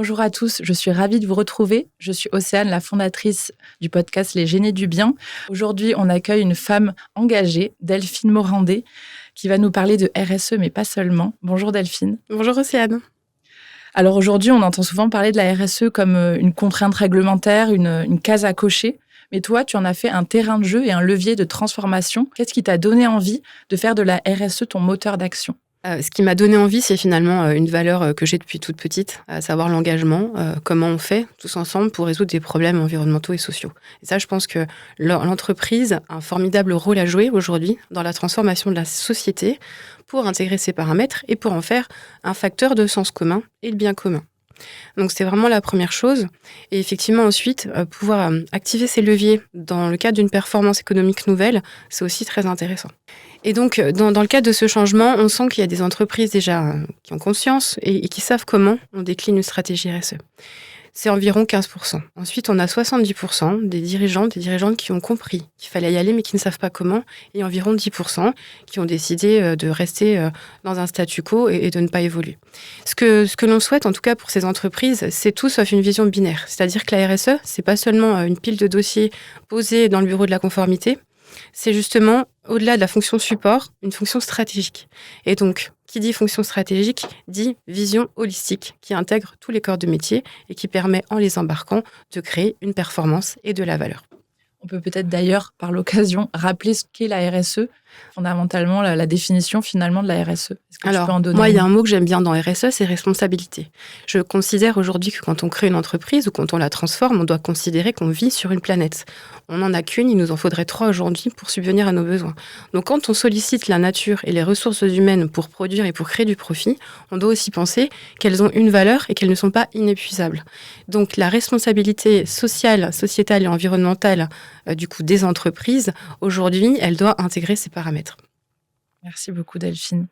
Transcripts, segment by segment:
Bonjour à tous, je suis ravie de vous retrouver. Je suis Océane, la fondatrice du podcast Les Génies du Bien. Aujourd'hui, on accueille une femme engagée, Delphine Morandé, qui va nous parler de RSE, mais pas seulement. Bonjour Delphine. Bonjour Océane. Alors aujourd'hui, on entend souvent parler de la RSE comme une contrainte réglementaire, une case à cocher. Mais toi, tu en as fait un terrain de jeu et un levier de transformation. Qu'est-ce qui t'a donné envie de faire de la RSE ton moteur d'action ? Ce qui m'a donné envie, c'est finalement une valeur que j'ai depuis toute petite, à savoir l'engagement, comment on fait tous ensemble pour résoudre des problèmes environnementaux et sociaux. Et ça, je pense que l'entreprise a un formidable rôle à jouer aujourd'hui dans la transformation de la société pour intégrer ces paramètres et pour en faire un facteur de sens commun et de bien commun. Donc, c'est vraiment la première chose. Et effectivement, ensuite, pouvoir activer ces leviers dans le cadre d'une performance économique nouvelle, c'est aussi très intéressant. Et donc, dans le cadre de ce changement, on sent qu'il y a des entreprises déjà qui ont conscience et qui savent comment on décline une stratégie RSE. C'est environ 15%. Ensuite, on a 70% des dirigeantes qui ont compris qu'il fallait y aller, mais qui ne savent pas comment. Et environ 10% qui ont décidé de rester dans un statu quo et de ne pas évoluer. Ce que l'on souhaite, en tout cas pour ces entreprises, c'est tout sauf une vision binaire. C'est-à-dire que la RSE, c'est pas seulement une pile de dossiers posés dans le bureau de la conformité. C'est justement, au-delà de la fonction support, une fonction stratégique. Et donc, qui dit fonction stratégique, dit vision holistique, qui intègre tous les corps de métier et qui permet, en les embarquant, de créer une performance et de la valeur. On peut peut-être d'ailleurs, par l'occasion, rappeler ce qu'est la RSE, fondamentalement la définition finalement de la RSE. Est-ce que Alors, tu peux en donner moi, il y a un mot que j'aime bien dans RSE, c'est responsabilité. Je considère aujourd'hui que quand on crée une entreprise ou quand on la transforme, on doit considérer qu'on vit sur une planète. On n'en a qu'une, il nous en faudrait 3 aujourd'hui pour subvenir à nos besoins. Donc, quand on sollicite la nature et les ressources humaines pour produire et pour créer du profit, on doit aussi penser qu'elles ont une valeur et qu'elles ne sont pas inépuisables. Donc, la responsabilité sociale, sociétale et environnementale du coup des entreprises, aujourd'hui, elle doit intégrer ces paramètres. Merci beaucoup Delphine.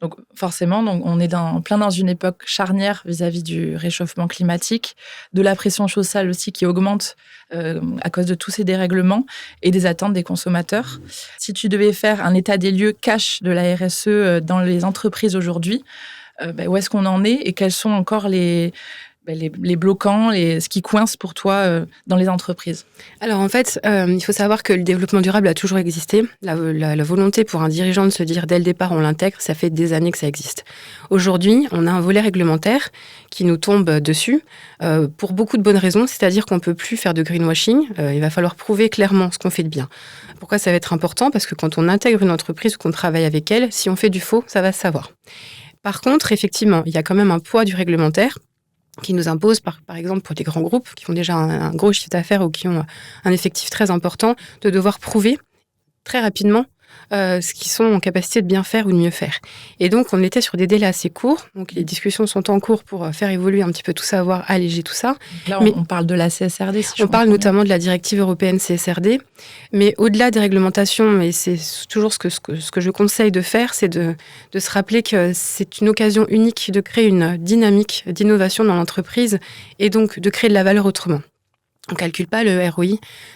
Donc forcément, on est plein dans une époque charnière vis-à-vis du réchauffement climatique, de la pression sociale aussi qui augmente à cause de tous ces dérèglements et des attentes des consommateurs. Si tu devais faire un état des lieux cash de la RSE dans les entreprises aujourd'hui, où est-ce qu'on en est et quels sont encore les bloquants, ce qui coince pour toi dans les entreprises? Alors en fait, il faut savoir que le développement durable a toujours existé. La volonté pour un dirigeant de se dire dès le départ on l'intègre, ça fait des années que ça existe. Aujourd'hui, on a un volet réglementaire qui nous tombe dessus pour beaucoup de bonnes raisons, c'est-à-dire qu'on ne peut plus faire de greenwashing, il va falloir prouver clairement ce qu'on fait de bien. Pourquoi ça va être important ? Parce que quand on intègre une entreprise ou qu'on travaille avec elle, si on fait du faux, ça va se savoir. Par contre, effectivement, il y a quand même un poids du réglementaire qui nous impose, par exemple pour des grands groupes qui ont déjà un gros chiffre d'affaires ou qui ont un effectif très important, de devoir prouver très rapidement ce qu'ils sont en capacité de bien faire ou de mieux faire. Et donc, on était sur des délais assez courts. Donc, les discussions sont en cours pour faire évoluer un petit peu tout ça, voire alléger tout ça. Là, on parle de la CSRD, si je On parle comprends notamment bien. de la directive européenne CSRD. Mais au-delà des réglementations, et c'est toujours ce que je conseille de faire, c'est de se rappeler que c'est une occasion unique de créer une dynamique d'innovation dans l'entreprise et donc de créer de la valeur autrement. On ne calcule pas le ROI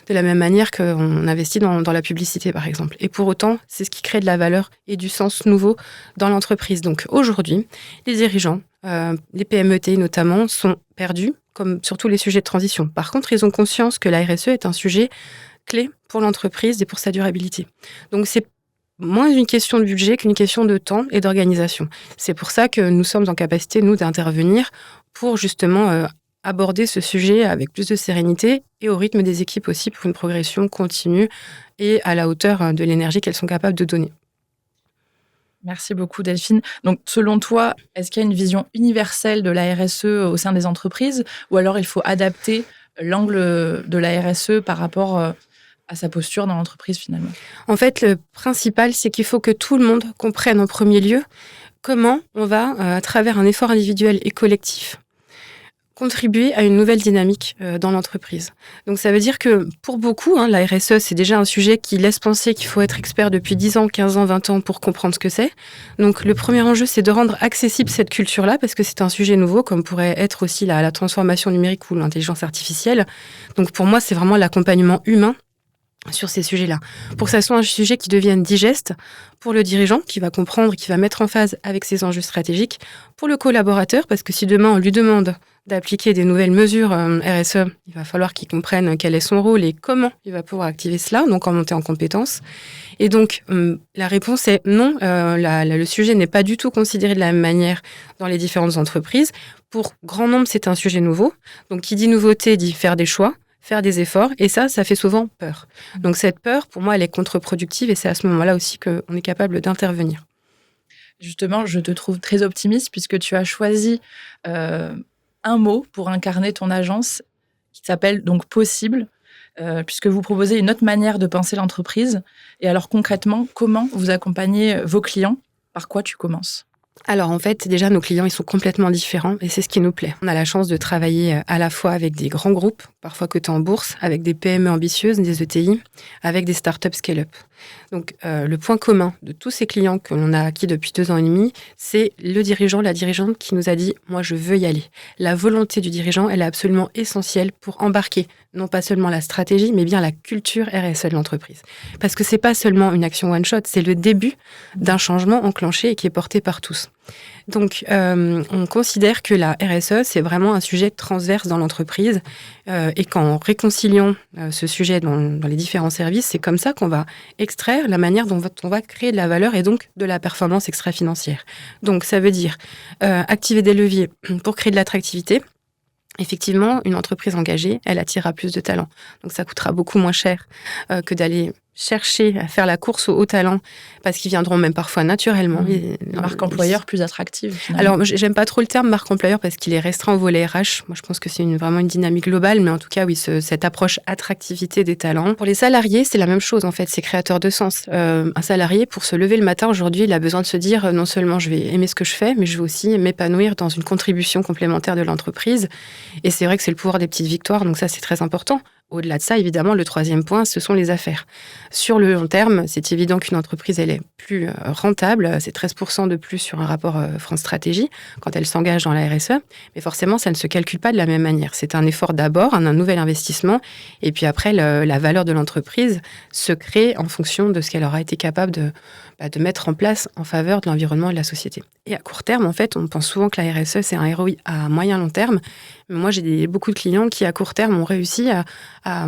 de la même manière qu'on investit dans la publicité, par exemple. Et pour autant, c'est ce qui crée de la valeur et du sens nouveau dans l'entreprise. Donc aujourd'hui, les dirigeants, les PME-TI notamment, sont perdus, comme sur tous les sujets de transition. Par contre, ils ont conscience que la RSE est un sujet clé pour l'entreprise et pour sa durabilité. Donc c'est moins une question de budget qu'une question de temps et d'organisation. C'est pour ça que nous sommes en capacité, nous, d'intervenir pour justement aborder ce sujet avec plus de sérénité et au rythme des équipes aussi pour une progression continue et à la hauteur de l'énergie qu'elles sont capables de donner. Merci beaucoup Delphine. Donc selon toi, est-ce qu'il y a une vision universelle de la RSE au sein des entreprises ou alors il faut adapter l'angle de la RSE par rapport à sa posture dans l'entreprise finalement? En fait, le principal, c'est qu'il faut que tout le monde comprenne en premier lieu comment on va, à travers un effort individuel et collectif, contribuer à une nouvelle dynamique dans l'entreprise. Donc ça veut dire que pour beaucoup, la RSE, c'est déjà un sujet qui laisse penser qu'il faut être expert depuis 10 ans, 15 ans, 20 ans pour comprendre ce que c'est. Donc le premier enjeu, c'est de rendre accessible cette culture-là, parce que c'est un sujet nouveau, comme pourrait être aussi la transformation numérique ou l'intelligence artificielle. Donc pour moi, c'est vraiment l'accompagnement humain sur ces sujets-là, pour que ça soit un sujet qui devienne digeste pour le dirigeant, qui va comprendre, qui va mettre en phase avec ses enjeux stratégiques, pour le collaborateur, parce que si demain on lui demande d'appliquer des nouvelles mesures RSE, il va falloir qu'il comprenne quel est son rôle et comment il va pouvoir activer cela, donc en monter en compétences. Et donc, la réponse est non, le sujet n'est pas du tout considéré de la même manière dans les différentes entreprises. Pour grand nombre, c'est un sujet nouveau. Donc, qui dit nouveauté dit faire des choix, faire des efforts, et ça fait souvent peur. Donc cette peur, pour moi, elle est contre-productive, et c'est à ce moment-là aussi qu'on est capable d'intervenir. Justement, je te trouve très optimiste puisque tu as choisi un mot pour incarner ton agence qui s'appelle donc possible, puisque vous proposez une autre manière de penser l'entreprise. Et alors concrètement, comment vous accompagnez vos clients? Par quoi tu commences? Alors en fait, déjà, nos clients, ils sont complètement différents et c'est ce qui nous plaît. On a la chance de travailler à la fois avec des grands groupes, parfois cotés en bourse, avec des PME ambitieuses, des ETI, avec des startups scale-up. Donc le point commun de tous ces clients que l'on a acquis depuis 2 ans et demi, c'est le dirigeant, la dirigeante qui nous a dit « moi je veux y aller ». La volonté du dirigeant, elle est absolument essentielle pour embarquer non pas seulement la stratégie, mais bien la culture RSE de l'entreprise. Parce que c'est pas seulement une action one-shot, c'est le début d'un changement enclenché et qui est porté par tous. Donc, on considère que la RSE, c'est vraiment un sujet transverse dans l'entreprise et qu'en réconciliant ce sujet dans les différents services, c'est comme ça qu'on va extraire la manière dont on va créer de la valeur et donc de la performance extra-financière. Donc, ça veut dire activer des leviers pour créer de l'attractivité. Effectivement, une entreprise engagée, elle attirera plus de talents. Donc, ça coûtera beaucoup moins cher que d'aller chercher à faire la course aux hauts talents parce qu'ils viendront même parfois naturellement. Une marque employeur plus attractive, finalement. Alors, j'aime pas trop le terme marque employeur parce qu'il est restreint au volet RH. Moi, je pense que c'est vraiment une dynamique globale, mais en tout cas, oui, cette approche attractivité des talents. Pour les salariés, c'est la même chose, en fait. C'est créateur de sens. Un salarié, pour se lever le matin, aujourd'hui, il a besoin de se dire non seulement je vais aimer ce que je fais, mais je vais aussi m'épanouir dans une contribution complémentaire de l'entreprise. Et c'est vrai que c'est le pouvoir des petites victoires, donc ça, c'est très important. Au-delà de ça, évidemment, le 3e point, ce sont les affaires. Sur le long terme, c'est évident qu'une entreprise, elle est plus rentable. C'est 13% de plus sur un rapport France Stratégie quand elle s'engage dans la RSE. Mais forcément, ça ne se calcule pas de la même manière. C'est un effort d'abord, un nouvel investissement. Et puis après, la valeur de l'entreprise se crée en fonction de ce qu'elle aura été capable de mettre en place en faveur de l'environnement et de la société. Et à court terme, en fait, on pense souvent que la RSE, c'est un ROI à moyen long terme. Mais moi, j'ai beaucoup de clients qui, à court terme, ont réussi à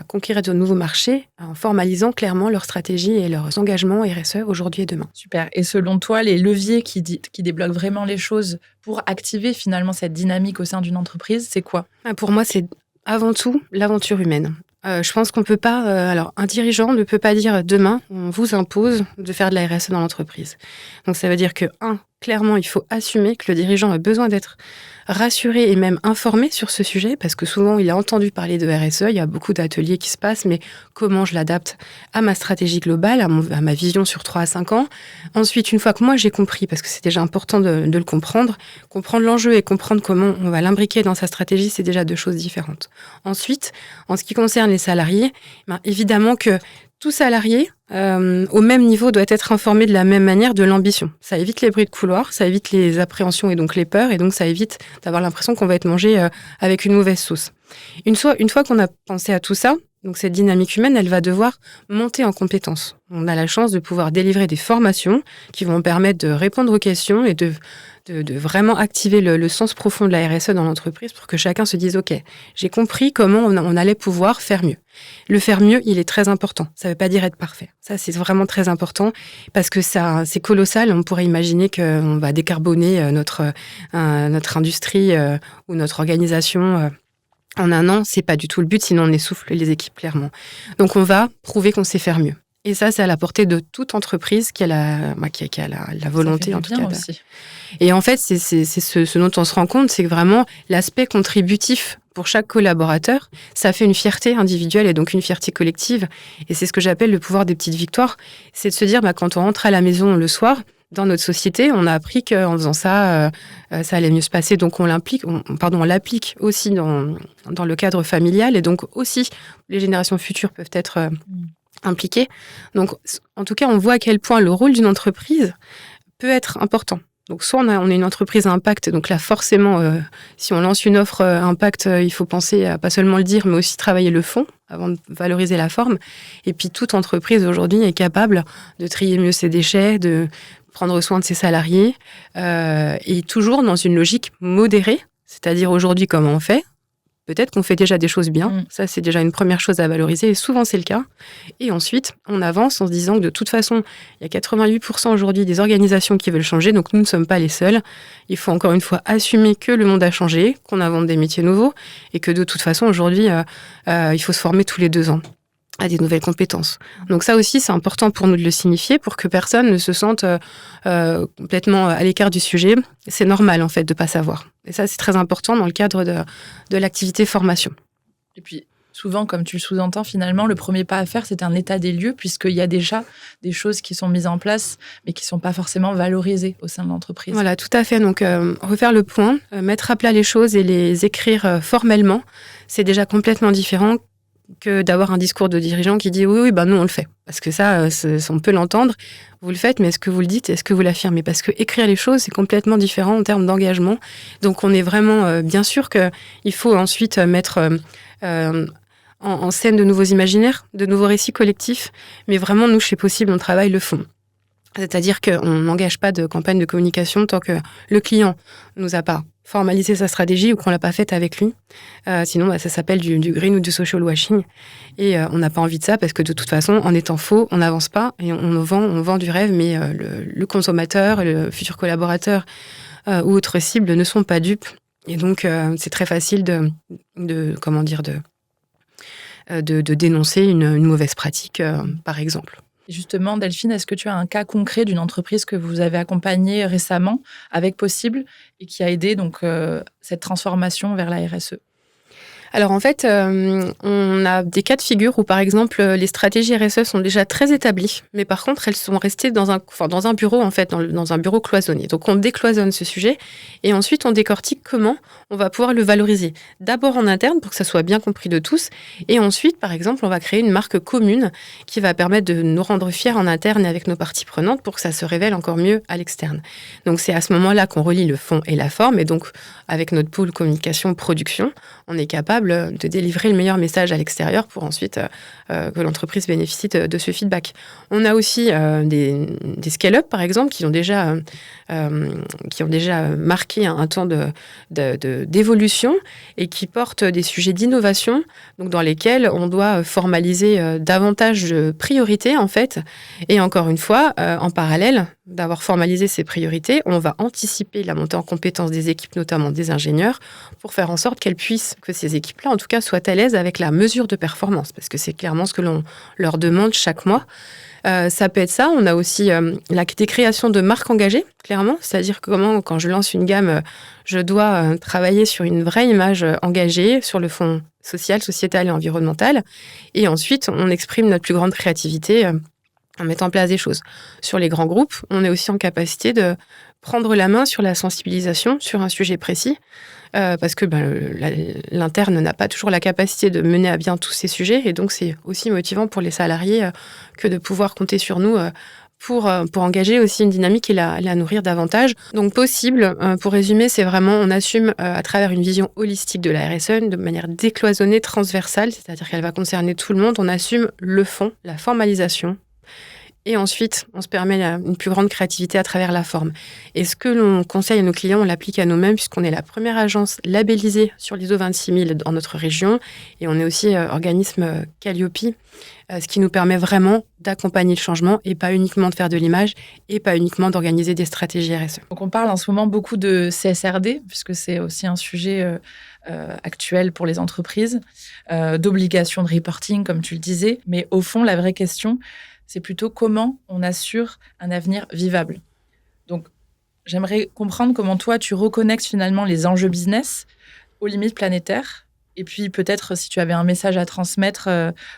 conquérir de nouveaux marchés en formalisant clairement leur stratégie et leurs engagements RSE aujourd'hui et demain. Super. Et selon toi, les leviers qui débloquent vraiment les choses pour activer finalement cette dynamique au sein d'une entreprise, c'est quoi? Pour moi, c'est avant tout l'aventure humaine. Je pense qu'on peut pas... alors, un dirigeant ne peut pas dire demain, on vous impose de faire de la RSE dans l'entreprise. Donc, ça veut dire que, clairement, il faut assumer que le dirigeant a besoin d'être rassuré et même informé sur ce sujet, parce que souvent, il a entendu parler de RSE, il y a beaucoup d'ateliers qui se passent, mais comment je l'adapte à ma stratégie globale, à ma vision sur 3 à 5 ans. Ensuite, une fois que moi, j'ai compris, parce que c'est déjà important de le comprendre l'enjeu et comprendre comment on va l'imbriquer dans sa stratégie, c'est déjà 2 choses différentes. Ensuite, en ce qui concerne les salariés, évidemment que tout salarié, au même niveau, doit être informé de la même manière de l'ambition. Ça évite les bruits de couloir, ça évite les appréhensions et donc les peurs, et donc ça évite d'avoir l'impression qu'on va être mangé avec une mauvaise sauce. Une fois qu'on a pensé à tout ça, donc cette dynamique humaine, elle va devoir monter en compétences. On a la chance de pouvoir délivrer des formations qui vont permettre de répondre aux questions et de vraiment activer le sens profond de la RSE dans l'entreprise pour que chacun se dise « Ok, j'ai compris comment on allait pouvoir faire mieux ». Le faire mieux, il est très important. Ça ne veut pas dire être parfait. Ça, c'est vraiment très important parce que ça, c'est colossal. On pourrait imaginer qu'on va décarboner notre industrie ou notre organisation en 1 an. C'est pas du tout le but, sinon on essouffle les équipes, clairement. Donc, on va prouver qu'on sait faire mieux. Et ça, c'est à la portée de toute entreprise qui a la volonté, en tout cas. Aussi. Et en fait, c'est ce dont on se rend compte, c'est que vraiment l'aspect contributif pour chaque collaborateur, ça fait une fierté individuelle et donc une fierté collective. Et c'est ce que j'appelle le pouvoir des petites victoires. C'est de se dire, quand on rentre à la maison le soir, dans notre société, on a appris qu'en faisant ça, ça allait mieux se passer. Donc, on l'applique aussi dans le cadre familial. Et donc, aussi, les générations futures peuvent être impliquées. Donc, en tout cas, on voit à quel point le rôle d'une entreprise peut être important. Donc, soit on est une entreprise à impact, donc là, forcément, si on lance une offre impact, il faut penser à pas seulement le dire, mais aussi travailler le fond avant de valoriser la forme. Et puis, toute entreprise aujourd'hui est capable de trier mieux ses déchets, de prendre soin de ses salariés, et toujours dans une logique modérée, c'est-à-dire aujourd'hui, comment on fait ? Peut-être qu'on fait déjà des choses bien. Ça, c'est déjà une première chose à valoriser. Et souvent, c'est le cas. Et ensuite, on avance en se disant que de toute façon, il y a 88% aujourd'hui des organisations qui veulent changer. Donc, nous ne sommes pas les seuls. Il faut encore une fois assumer que le monde a changé, qu'on invente des métiers nouveaux et que de toute façon, aujourd'hui, il faut se former tous les 2 ans à des nouvelles compétences. Donc ça aussi, c'est important pour nous de le signifier pour que personne ne se sente complètement à l'écart du sujet. C'est normal, en fait, de ne pas savoir. Et ça, c'est très important dans le cadre de l'activité formation. Et puis, souvent, comme tu le sous-entends, finalement, le premier pas à faire, c'est un état des lieux, puisqu'il y a déjà des choses qui sont mises en place, mais qui ne sont pas forcément valorisées au sein de l'entreprise. Voilà, tout à fait. Donc, refaire le point, mettre à plat les choses et les écrire formellement, c'est déjà complètement différent que d'avoir un discours de dirigeant qui dit oui, nous on le fait. Parce que ça, on peut l'entendre, vous le faites, mais est-ce que vous le dites, est-ce que vous l'affirmez ? Parce que écrire les choses, c'est complètement différent en termes d'engagement. Donc on est vraiment, bien sûr qu'il faut ensuite mettre en scène de nouveaux imaginaires, de nouveaux récits collectifs, mais vraiment, nous, chez Possible, on travaille le fond. C'est-à-dire qu'on n'engage pas de campagne de communication tant que le client nous a pas formalisé sa stratégie ou qu'on l'a pas faite avec lui. Sinon, ça s'appelle du green ou du social washing. Et on n'a pas envie de ça parce que de toute façon, en étant faux, on n'avance pas et on vend du rêve, mais le consommateur, le futur collaborateur ou autre cible ne sont pas dupes. Et donc, c'est très facile de dénoncer une mauvaise pratique, par exemple. Justement, Delphine, est-ce que tu as un cas concret d'une entreprise que vous avez accompagnée récemment avec Possible et qui a aidé donc cette transformation vers la RSE ? Alors en fait, on a des cas de figure où par exemple les stratégies RSE sont déjà très établies, mais par contre elles sont restées dans un bureau en fait, dans un bureau cloisonné. Donc on décloisonne ce sujet et ensuite on décortique comment on va pouvoir le valoriser. D'abord en interne pour que ça soit bien compris de tous et ensuite par exemple on va créer une marque commune qui va permettre de nous rendre fiers en interne et avec nos parties prenantes pour que ça se révèle encore mieux à l'externe. Donc c'est à ce moment-là qu'on relie le fond et la forme et donc avec notre pôle communication production, on est capable de délivrer le meilleur message à l'extérieur pour ensuite que l'entreprise bénéficie de ce feedback. On a aussi des scale-up, par exemple, qui ont déjà marqué un temps d'évolution et qui portent des sujets d'innovation, donc dans lesquels on doit formaliser davantage de priorités, en fait. Et encore une fois, en parallèle d'avoir formalisé ces priorités, on va anticiper la montée en compétences des équipes, notamment des ingénieurs, pour faire en sorte que ces équipes-là, en tout cas, soient à l'aise avec la mesure de performance, parce que c'est clairement ce que l'on leur demande chaque mois. Ça peut être ça. On a aussi des créations de marques engagées, clairement. C'est-à-dire que quand je lance une gamme, je dois travailler sur une vraie image engagée, sur le fond social, sociétal et environnemental. Et ensuite, on exprime notre plus grande créativité en mettant en place des choses. Sur les grands groupes, on est aussi en capacité de prendre la main sur la sensibilisation sur un sujet précis, parce que l'interne n'a pas toujours la capacité de mener à bien tous ces sujets, et donc c'est aussi motivant pour les salariés que de pouvoir compter sur nous pour engager aussi une dynamique et la nourrir davantage. Donc Possible, pour résumer, c'est vraiment, on assume à travers une vision holistique de la RSE, de manière décloisonnée, transversale, c'est-à-dire qu'elle va concerner tout le monde, on assume le fond, la formalisation, et ensuite, on se permet une plus grande créativité à travers la forme. Et ce que l'on conseille à nos clients, on l'applique à nous-mêmes, puisqu'on est la première agence labellisée sur l'ISO 26000 dans notre région. Et on est aussi organisme Calliope, ce qui nous permet vraiment d'accompagner le changement et pas uniquement de faire de l'image et pas uniquement d'organiser des stratégies RSE. Donc on parle en ce moment beaucoup de CSRD, puisque c'est aussi un sujet actuel pour les entreprises, d'obligation de reporting, comme tu le disais. Mais au fond, la vraie question, c'est plutôt comment on assure un avenir vivable. Donc, j'aimerais comprendre comment toi, tu reconnectes finalement les enjeux business aux limites planétaires. Et puis, peut-être, si tu avais un message à transmettre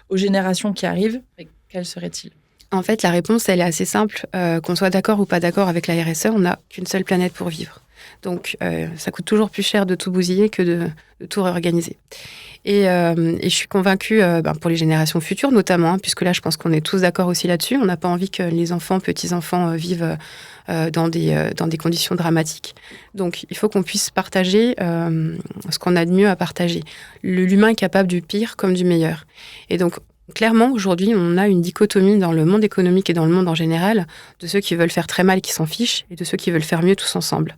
aux générations qui arrivent, quel serait-il ? En fait, la réponse, elle est assez simple. Qu'on soit d'accord ou pas d'accord avec la RSE, on n'a qu'une seule planète pour vivre. Donc, ça coûte toujours plus cher de tout bousiller que de tout réorganiser. Et je suis convaincue, pour les générations futures notamment, puisque là, je pense qu'on est tous d'accord aussi là-dessus. On n'a pas envie que les enfants, petits-enfants vivent dans des conditions dramatiques. Donc, il faut qu'on puisse partager ce qu'on a de mieux à partager. L'humain est capable du pire comme du meilleur. Et donc, clairement, aujourd'hui, on a une dichotomie dans le monde économique et dans le monde en général de ceux qui veulent faire très mal, qui s'en fichent, et de ceux qui veulent faire mieux tous ensemble.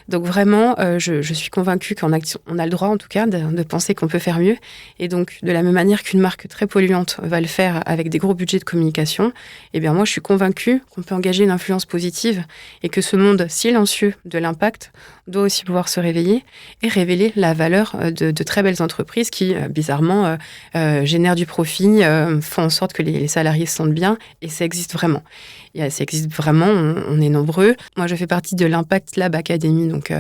Donc vraiment, je suis convaincue qu'on a le droit, en tout cas, de penser qu'on peut faire mieux. Et donc, de la même manière qu'une marque très polluante va le faire avec des gros budgets de communication, eh bien moi, je suis convaincue qu'on peut engager une influence positive et que ce monde silencieux de l'impact doit aussi pouvoir se réveiller et révéler la valeur de très belles entreprises qui, bizarrement, génèrent du profit, font en sorte que les salariés se sentent bien, et ça existe vraiment. Ça existe vraiment, on est nombreux. Moi, je fais partie de l'Impact Lab Academy, donc,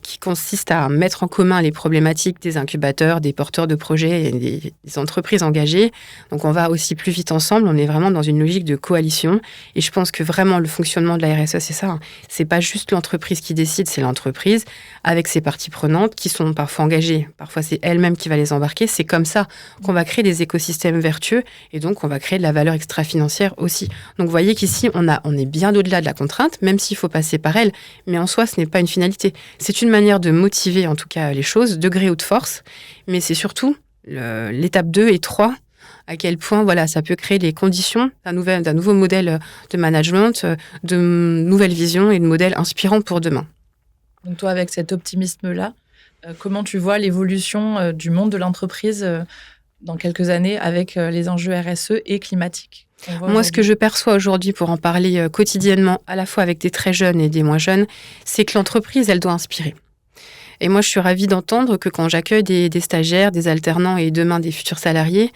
qui consiste à mettre en commun les problématiques des incubateurs, des porteurs de projets et des entreprises engagées. Donc, on va aussi plus vite ensemble. On est vraiment dans une logique de coalition. Et je pense que vraiment, le fonctionnement de la RSE, c'est ça. C'est pas juste l'entreprise qui décide, c'est l'entreprise avec ses parties prenantes qui sont parfois engagées. Parfois, c'est elle-même qui va les embarquer. C'est comme ça qu'on va créer des écosystèmes vertueux et donc on va créer de la valeur extra-financière aussi. Donc, vous voyez qu'ici, on est bien au-delà de la contrainte, même s'il faut passer par elle. Mais en soi, ce n'est pas une finalité. C'est une manière de motiver, en tout cas, les choses, de gré ou de force. Mais c'est surtout l'étape 2 et 3, à quel point voilà, ça peut créer les conditions d'un nouveau modèle de management, de nouvelles visions et de modèles inspirants pour demain. Donc toi, avec cet optimisme-là, comment tu vois l'évolution du monde de l'entreprise dans quelques années avec les enjeux RSE et climatiques? Moi, ce que je perçois aujourd'hui, pour en parler quotidiennement, à la fois avec des très jeunes et des moins jeunes, c'est que l'entreprise, elle doit inspirer. Et moi, je suis ravie d'entendre que quand j'accueille des stagiaires, des alternants et demain des futurs salariés,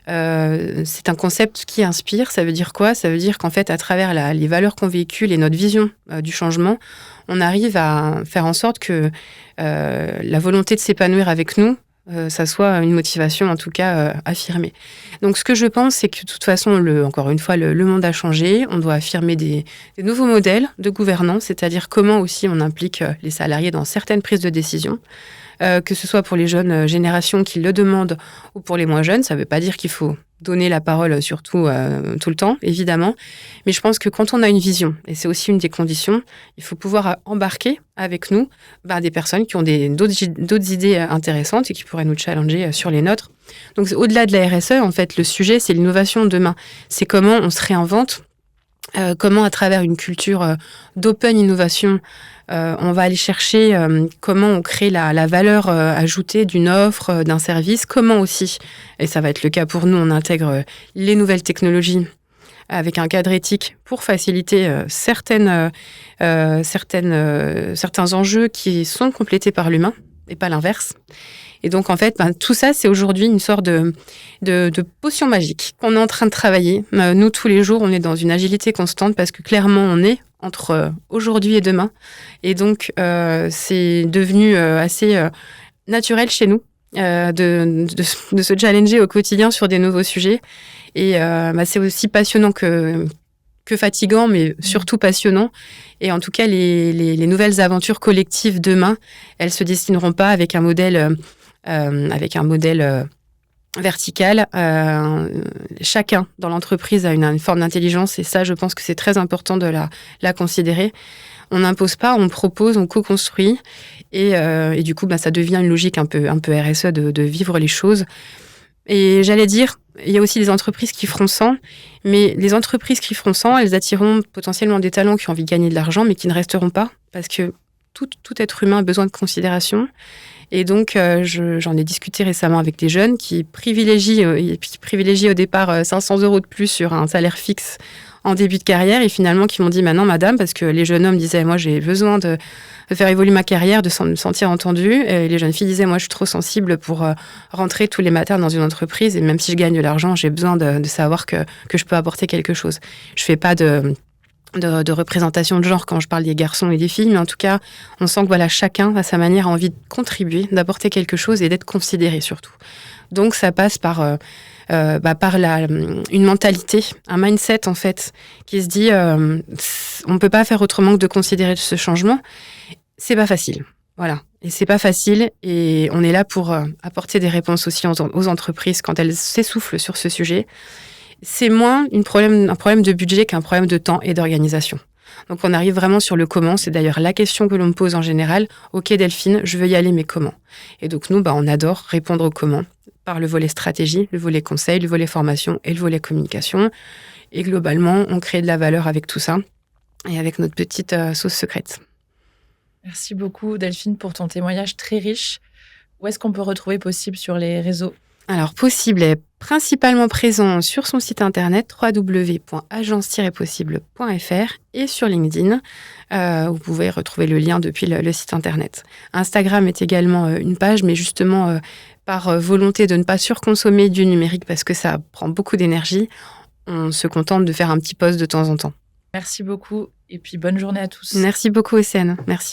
c'est un concept qui inspire. Ça veut dire quoi? Ça veut dire qu'en fait, à travers les valeurs qu'on véhicule et notre vision du changement, on arrive à faire en sorte que la volonté de s'épanouir avec nous, ça soit une motivation en tout cas affirmée. Donc ce que je pense, c'est que de toute façon, encore une fois, le monde a changé. On doit affirmer des nouveaux modèles de gouvernance, c'est-à-dire comment aussi on implique les salariés dans certaines prises de décision. Que ce soit pour les jeunes générations qui le demandent ou pour les moins jeunes. Ça ne veut pas dire qu'il faut donner la parole surtout tout le temps, évidemment. Mais je pense que quand on a une vision, et c'est aussi une des conditions, il faut pouvoir embarquer avec nous des personnes qui ont d'autres idées intéressantes et qui pourraient nous challenger sur les nôtres. Donc au-delà de la RSE, en fait, le sujet, c'est l'innovation de demain. C'est comment on se réinvente, comment à travers une culture d'open innovation, on va aller chercher comment on crée la valeur ajoutée d'une offre, d'un service, comment aussi, et ça va être le cas pour nous, on intègre les nouvelles technologies avec un cadre éthique pour faciliter certains enjeux qui sont complétés par l'humain et pas l'inverse. Et donc, en fait, tout ça, c'est aujourd'hui une sorte de potion magique qu'on est en train de travailler. Nous, tous les jours, on est dans une agilité constante parce que clairement, on est entre aujourd'hui et demain. Et donc, c'est devenu assez naturel chez nous de se challenger au quotidien sur des nouveaux sujets. Et c'est aussi passionnant que fatigant, mais surtout passionnant. Et en tout cas, les nouvelles aventures collectives demain, elles se dessineront pas avec un modèle vertical. Chacun dans l'entreprise a une forme d'intelligence et ça, je pense que c'est très important de la considérer. On n'impose pas, on propose, on co-construit et du coup, ça devient une logique un peu RSE de vivre les choses. Et j'allais dire, il y a aussi des entreprises qui feront sans, mais les entreprises qui feront sans, elles attireront potentiellement des talents qui ont envie de gagner de l'argent, mais qui ne resteront pas, parce que tout être humain a besoin de considération. Et donc, j'en ai discuté récemment avec des jeunes qui privilégient au départ 500 € de plus sur un salaire fixe en début de carrière et finalement qui m'ont dit non madame, parce que les jeunes hommes disaient moi j'ai besoin de faire évoluer ma carrière, de me sentir entendue, et les jeunes filles disaient moi je suis trop sensible pour rentrer tous les matins dans une entreprise et même si je gagne de l'argent j'ai besoin de savoir que je peux apporter quelque chose. Je fais pas de représentation de genre quand je parle des garçons et des filles, mais en tout cas on sent que chacun à sa manière a envie de contribuer, d'apporter quelque chose et d'être considéré surtout. Donc ça passe par par une mentalité, un mindset en fait, qui se dit on ne peut pas faire autrement que de considérer ce changement. C'est pas facile. Voilà. Et c'est pas facile. Et on est là pour apporter des réponses aussi aux entreprises quand elles s'essoufflent sur ce sujet. C'est moins un problème de budget qu'un problème de temps et d'organisation. Donc on arrive vraiment sur le comment. C'est d'ailleurs la question que l'on me pose en général. Ok Delphine, je veux y aller, mais comment? Et donc nous, on adore répondre au comment par le volet stratégie, le volet conseil, le volet formation et le volet communication. Et globalement, on crée de la valeur avec tout ça et avec notre petite sauce secrète. Merci beaucoup Delphine pour ton témoignage très riche. Où est-ce qu'on peut retrouver Possible sur les réseaux? Alors, Possible est principalement présent sur son site internet www.agence-possible.fr et sur LinkedIn. Vous pouvez retrouver le lien depuis le site internet. Instagram est également une page, mais justement, par volonté de ne pas surconsommer du numérique parce que ça prend beaucoup d'énergie, on se contente de faire un petit post de temps en temps. Merci beaucoup et puis bonne journée à tous. Merci beaucoup, Océane. Merci.